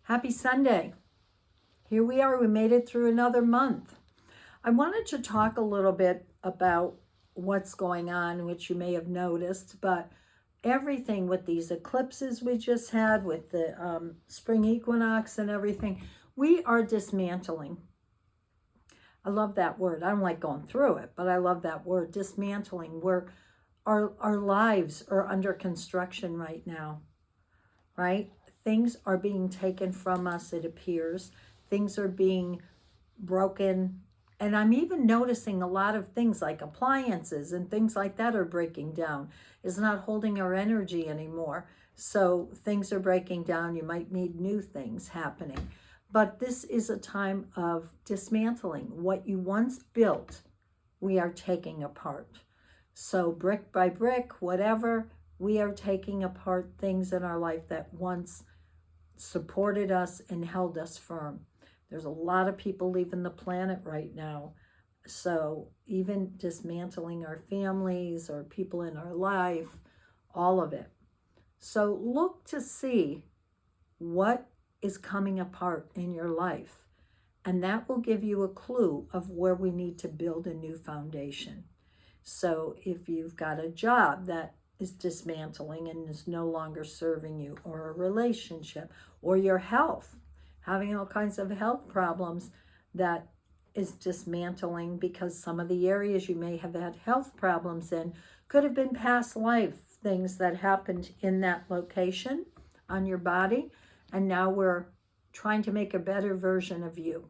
Happy Sunday. Here we are. We made it through another month. I wanted to talk a little bit about what's going on, which you may have noticed, but everything with these eclipses we just had, with the spring equinox and everything, we are dismantling. I love that word. I don't like going through it, but I love that word, dismantling, where our lives are under construction right now, right? Things are being taken from us, it appears. Things are being broken. And I'm even noticing a lot of things like appliances and things like that are breaking down. It's not holding our energy anymore. So things are breaking down. You might need new things happening. But this is a time of dismantling. What you once built, we are taking apart. So brick by brick, whatever, we are taking apart things in our life that once supported us and held us firm. There's a lot of people leaving the planet right now. So even dismantling our families or people in our life, all of it. So look to see what is coming apart in your life. And that will give you a clue of where we need to build a new foundation. So if you've got a job that is dismantling and is no longer serving you, or a relationship, or your health, having all kinds of health problems that is dismantling, because some of the areas you may have had health problems in could have been past life things that happened in that location on your body, and now we're trying to make a better version of you.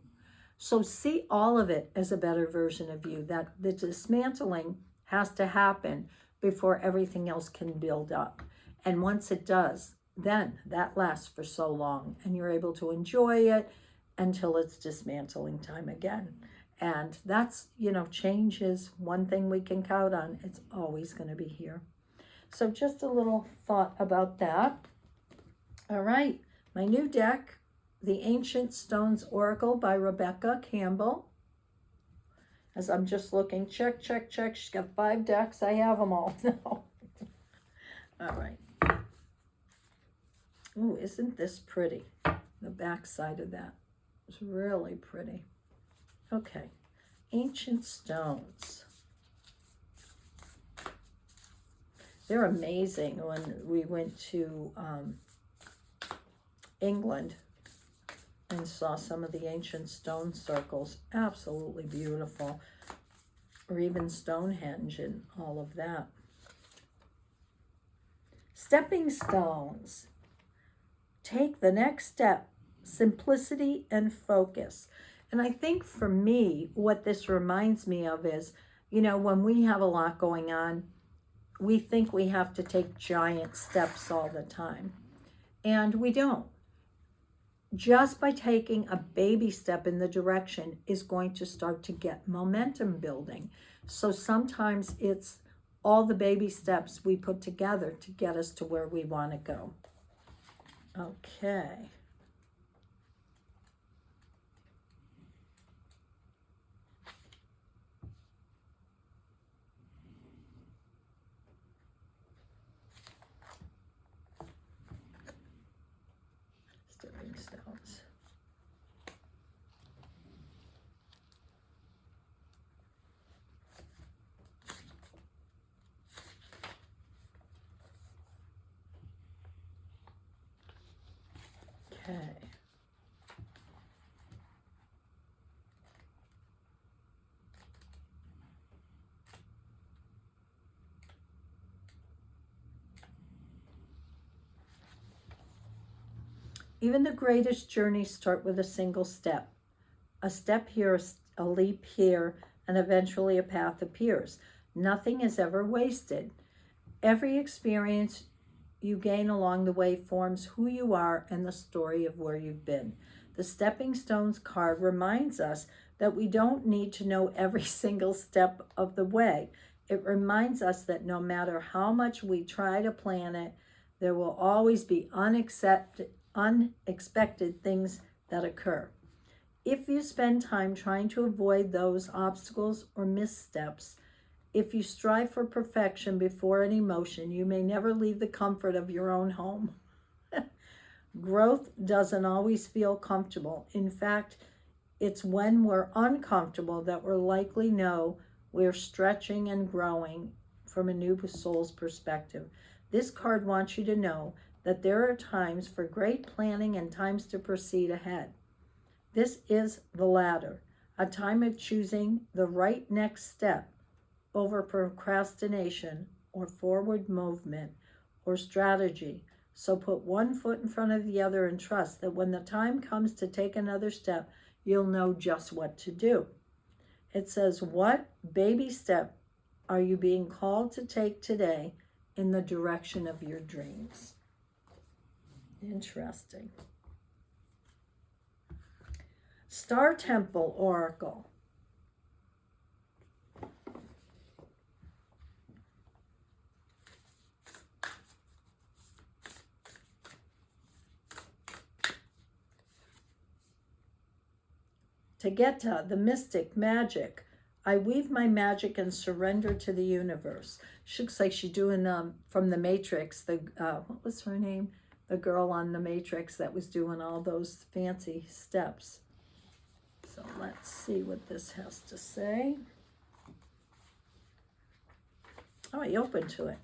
So see all of it as a better version of you, that the dismantling has to happen before everything else can build up. And once it does, then that lasts for so long and you're able to enjoy it until it's dismantling time again. And that's, change is one thing we can count on. It's always going to be here. So just a little thought about that. All right, my new deck, The Ancient Stones Oracle by Rebecca Campbell. As I'm just looking, check. She's got 5 decks. I have them all now. All right. Ooh, isn't this pretty? The back side of that is really pretty. Okay, ancient stones. They're amazing. When we went to England and saw some of the ancient stone circles, absolutely beautiful. Or even Stonehenge and all of that. Stepping stones. Take the next step, simplicity and focus. And I think for me, what this reminds me of is, when we have a lot going on, we think we have to take giant steps all the time. And we don't. Just by taking a baby step in the direction is going to start to get momentum building. So sometimes it's all the baby steps we put together to get us to where we want to go. Okay. Stepping stones. Okay. Even the greatest journeys start with a single step. A step here, a leap here, and eventually a path appears. Nothing is ever wasted. Every experience you gain along the way forms who you are and the story of where you've been. The Stepping Stones card reminds us that we don't need to know every single step of the way. It reminds us that no matter how much we try to plan it, there will always be unexpected things that occur. If you spend time trying to avoid those obstacles or missteps, if you strive for perfection before any motion, you may never leave the comfort of your own home. Growth doesn't always feel comfortable. In fact, it's when we're uncomfortable that we're likely know we're stretching and growing from a new soul's perspective. This card wants you to know that there are times for great planning and times to proceed ahead. This is the latter, a time of choosing the right next step over procrastination or forward movement or strategy. So put one foot in front of the other and trust that when the time comes to take another step, you'll know just what to do. It says, what baby step are you being called to take today in the direction of your dreams? Interesting. Star Temple Oracle. Tegeta, the mystic, magic. I weave my magic and surrender to the universe. She looks like she's doing from the Matrix. The what was her name? The girl on the Matrix that was doing all those fancy steps. So let's see what this has to say. Oh, I opened to it.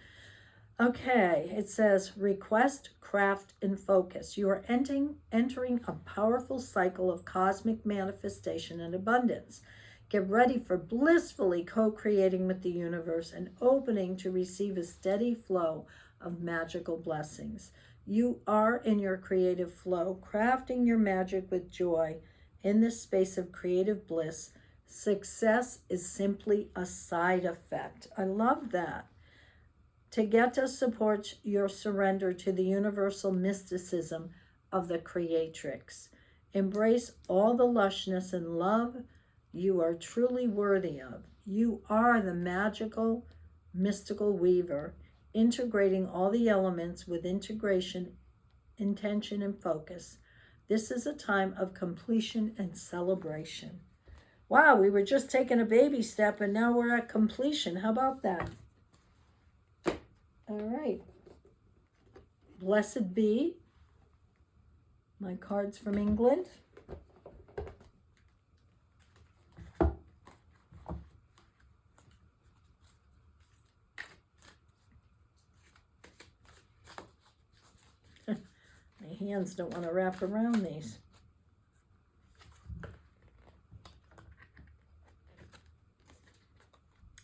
Okay, it says, request, craft, and focus. You are entering a powerful cycle of cosmic manifestation and abundance. Get ready for blissfully co-creating with the universe and opening to receive a steady flow of magical blessings. You are in your creative flow, crafting your magic with joy in this space of creative bliss. Success is simply a side effect. I love that. Tegeta supports your surrender to the universal mysticism of the creatrix. Embrace all the lushness and love you are truly worthy of. You are the magical, mystical weaver, integrating all the elements with integration, intention, and focus. This is a time of completion and celebration. Wow, we were just taking a baby step and now we're at completion. How about that? All right. Blessed be. My cards from England. My hands don't want to wrap around these.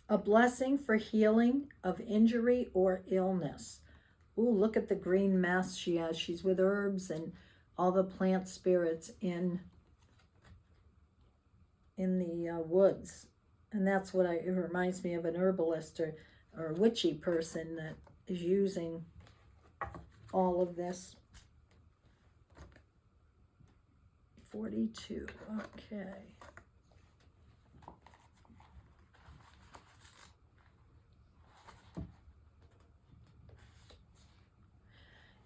A blessing for healing of injury or illness. Ooh, look at the green mask she has. She's with herbs and all the plant spirits in the woods. And that's what it reminds me of, an herbalist or a witchy person that is using all of this. 42, okay.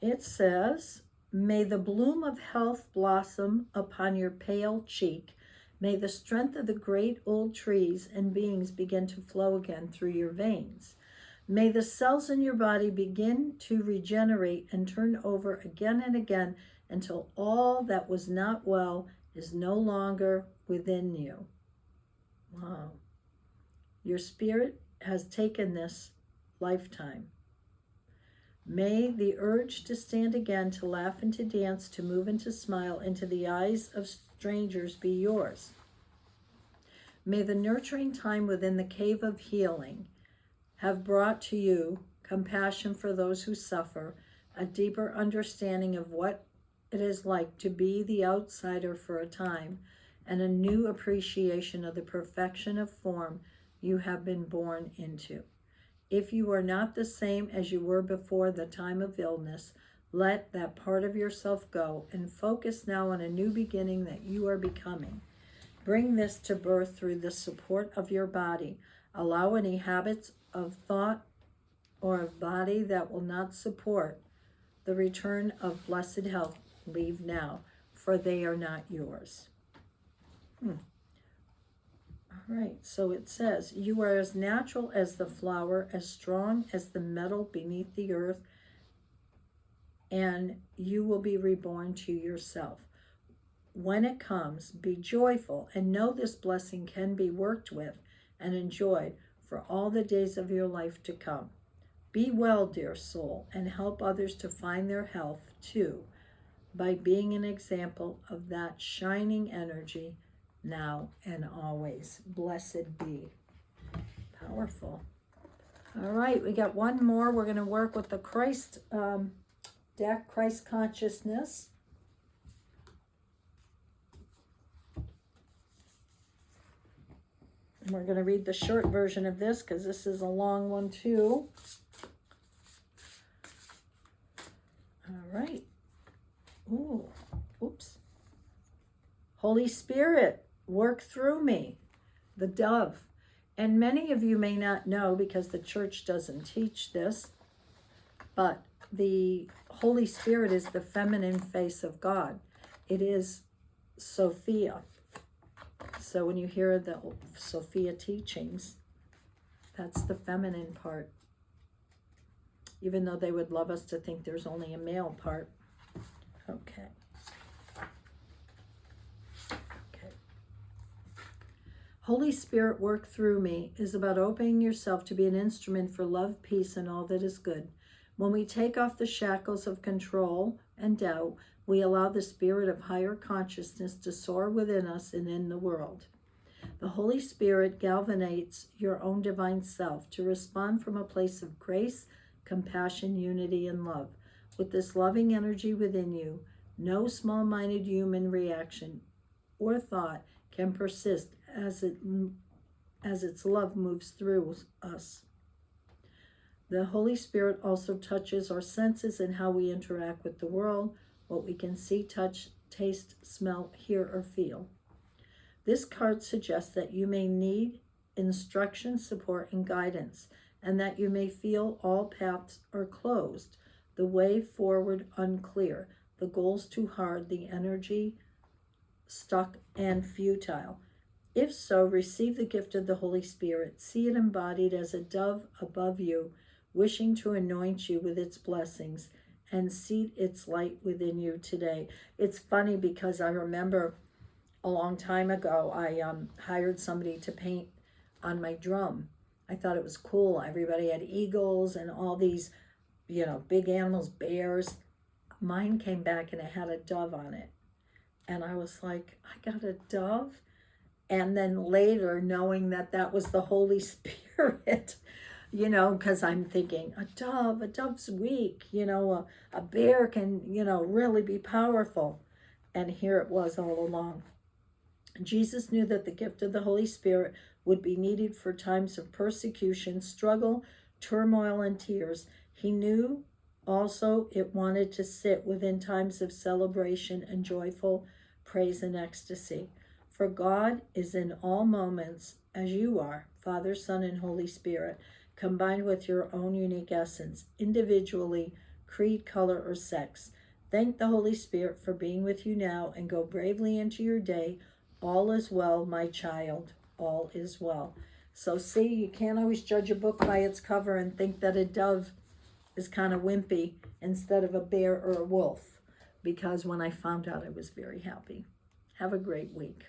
It says, may the bloom of health blossom upon your pale cheek. May the strength of the great old trees and beings begin to flow again through your veins. May the cells in your body begin to regenerate and turn over again and again until all that was not well is no longer within you. Wow. Your spirit has taken this lifetime. May the urge to stand again, to laugh and to dance, to move and to smile into the eyes of strangers be yours. May the nurturing time within the cave of healing have brought to you compassion for those who suffer, a deeper understanding of what it is like to be the outsider for a time, and a new appreciation of the perfection of form you have been born into. If you are not the same as you were before the time of illness, let that part of yourself go and focus now on a new beginning that you are becoming. Bring this to birth through the support of your body. Allow any habits of thought or of body that will not support the return of blessed health. Leave now, for they are not yours. All right, so it says, you are as natural as the flower, as strong as the metal beneath the earth, and you will be reborn to yourself. When it comes, be joyful and know this blessing can be worked with and enjoyed for all the days of your life to come. Be well, dear soul, and help others to find their health too by being an example of that shining energy now and always. Blessed be. Powerful. All right, we got one more. We're going to work with the Christ deck, Christ consciousness. And we're going to read the short version of this because this is a long one too. All right. Ooh, oops. Holy Spirit, work through me, the dove. And many of you may not know because the church doesn't teach this, but the Holy Spirit is the feminine face of God. It is Sophia. So when you hear the Sophia teachings, that's the feminine part. Even though they would love us to think there's only a male part. Okay. Holy Spirit, work through me is about opening yourself to be an instrument for love, peace, and all that is good. When we take off the shackles of control and doubt, we allow the spirit of higher consciousness to soar within us and in the world. The Holy Spirit galvanizes your own divine self to respond from a place of grace, compassion, unity, and love. With this loving energy within you, no small-minded human reaction or thought can persist as its love moves through us. The Holy Spirit also touches our senses and how we interact with the world, what we can see, touch, taste, smell, hear, or feel. This card suggests that you may need instruction, support, and guidance, and that you may feel all paths are closed, the way forward unclear, the goals too hard, the energy stuck and futile. If so, receive the gift of the Holy Spirit. See it embodied as a dove above you, wishing to anoint you with its blessings and seat its light within you today. It's funny because I remember a long time ago, I hired somebody to paint on my drum. I thought it was cool. Everybody had eagles and all these, big animals, bears. Mine came back and it had a dove on it. And I was like, I got a dove? And then later, knowing that that was the Holy Spirit, because I'm thinking, a dove's weak, a bear can, really be powerful. And here it was all along. Jesus knew that the gift of the Holy Spirit would be needed for times of persecution, struggle, turmoil, and tears. He knew also it wanted to sit within times of celebration and joyful praise and ecstasy. For God is in all moments, as you are, Father, Son, and Holy Spirit, combined with your own unique essence, individually, creed, color, or sex. Thank the Holy Spirit for being with you now and go bravely into your day. All is well, my child. All is well. So see, you can't always judge a book by its cover and think that a dove is kind of wimpy instead of a bear or a wolf, because when I found out, I was very happy. Have a great week.